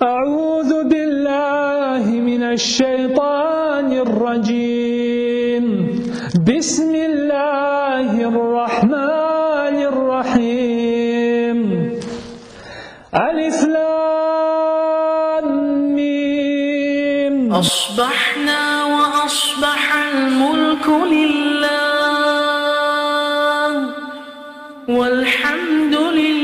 أعوذ بالله من الشيطان الرجيم. بسم الله الرحمن الرحيم. ألف لام ميم. أصبحنا وأصبح الملك لله والحمد لله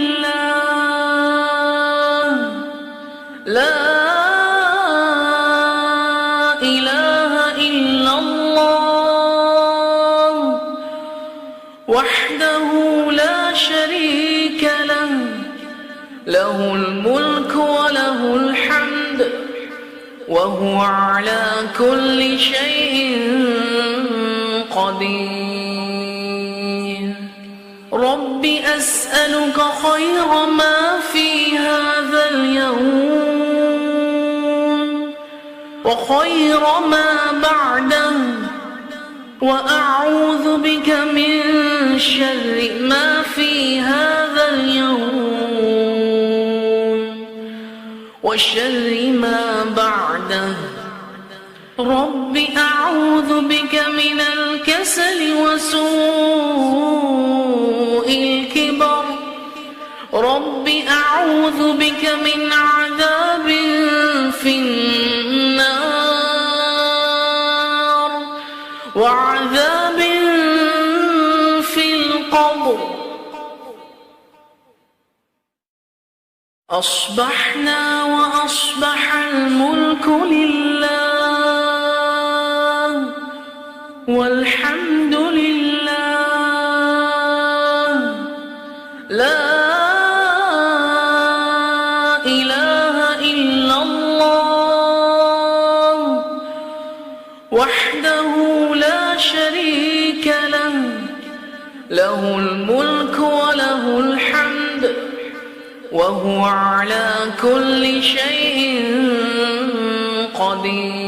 لا إله إلا الله وحده لا شريك له له الملك وله الحمد وهو على كل شيء قدير. رب أسألك خير ما في هذا اليوم وخير ما بعده وأعوذ بك من شر ما في هذا اليوم وشر ما بعده. رب أعوذ بك من الكسل وسوء الكبر. رب أعوذ بك من عذاب في النار وعذاب في القبر. أصبحنا وأصبح الملك لله والحمد لله لا إله إلا الله وحده لا شريك له له الملك وله الحمد وهو على كل شيء قدير.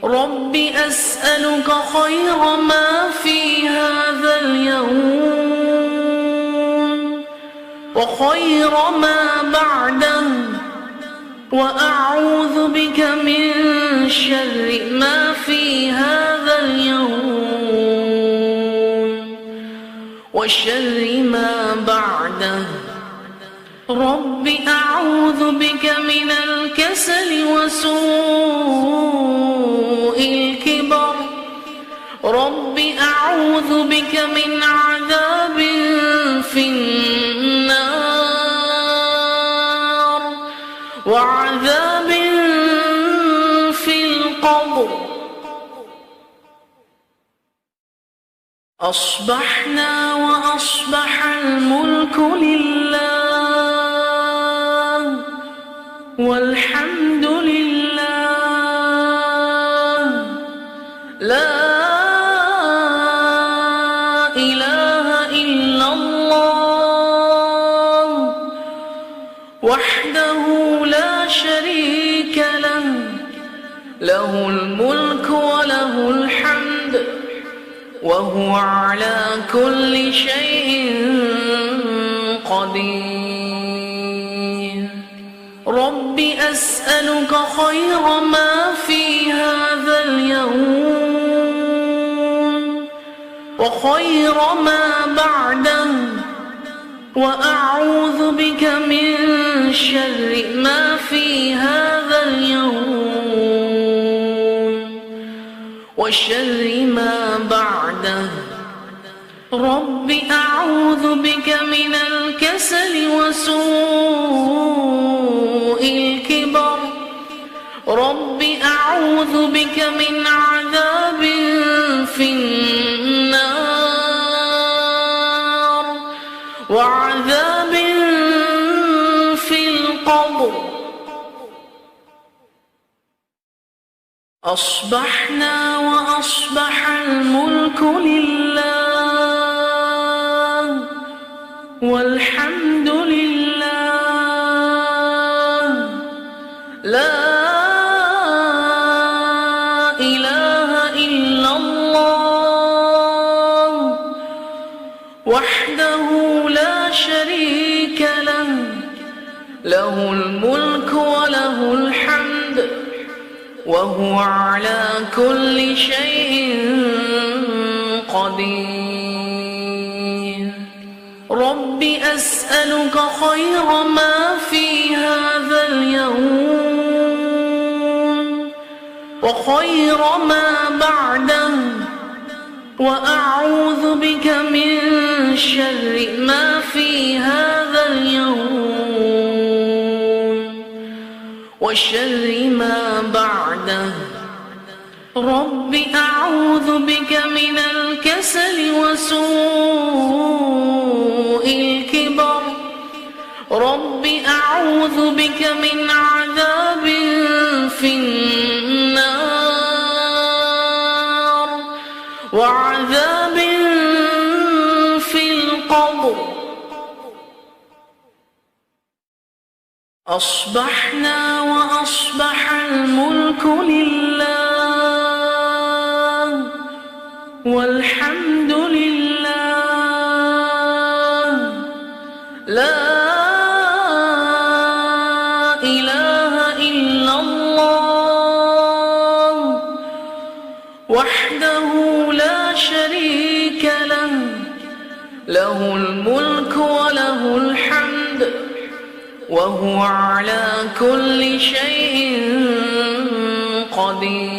رب أسألك خير ما في هذا اليوم وخير ما بعده وأعوذ بك من شر ما في هذا اليوم وشر ما بعده. رب أعوذ بك من الكسل وسوء الكبر. رب أعوذ بك من عذاب في النار وعذاب في القبر. أصبحنا وأصبح الملك لله والحمد لله لا إله إلا الله وحده لا شريك له له الملك وله الحمد وهو على كل شيء قدير. رب أسألك خير ما في هذا اليوم وخير ما بعده وأعوذ بك من شر ما في هذا اليوم وشر ما بعده. رب أعوذ بك من الكسل وسوء الكبر. رب أعوذ بك من عذاب في النار وعذاب في القبر. أصبحنا وأصبح الملك لله والحمد لله لا إله إلا الله وحده لا شريك له له الملك وله الحمد وهو على كل شيء قدير. رب أسألك خير ما في هذا اليوم وخير ما بعده، وأعوذ بك من شر ما في هذا اليوم وشر ما بعده. رب أعوذ بك من الكسل وسوء الكبر. رب أعوذ بك من عذاب في النار وعذاب في القبر. أصبحنا وأصبح الملك لله والحمد لله، لا إله إلا الله وحده لا شريك له، له الملك وله الحمد وهو على كل شيء قدير.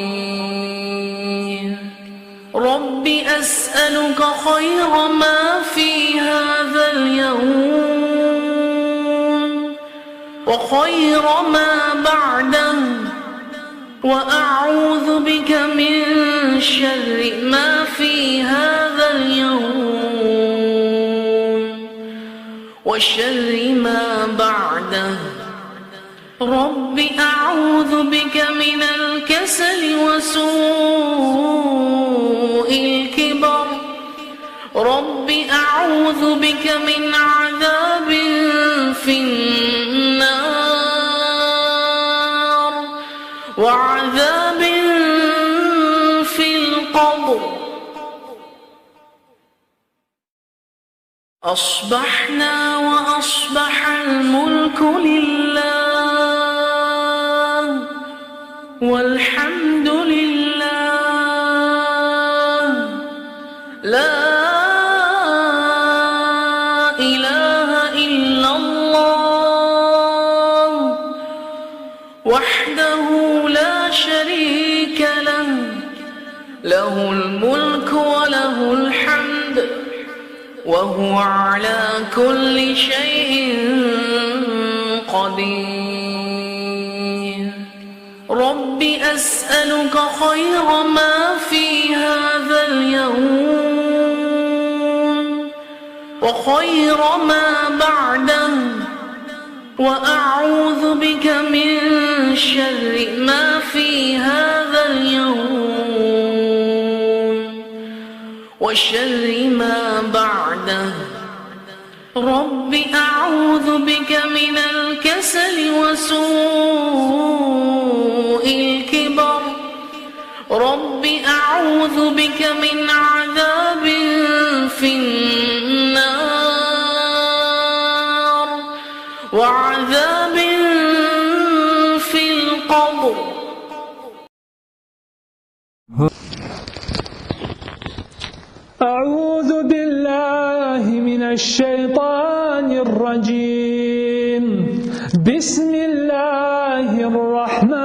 رب أسألك خير ما في هذا اليوم وخير ما بعده، وأعوذ بك من شر ما في هذا اليوم وشر ما بعده. رب أعوذ بك من الكسل وسوء الكبر. رب أعوذ بك من عذاب في النار وعذاب في القبر. أصبحنا وأصبح الملك لله والحمد لله، لا إله إلا الله وحده لا شريك له، له الملك وله الحمد وهو على كل شيء قدير. رب أسألك خير ما في هذا اليوم وخير ما بعده، وأعوذ بك من شر ما في هذا اليوم وشر ما بعده. رب أعوذ بك من الكسل وسوء الكبر. رب أعوذ بك من عذاب في النار وعذاب في القبر. أعوذ بالله من الشيطان الرجيم. بسم الله الرحمن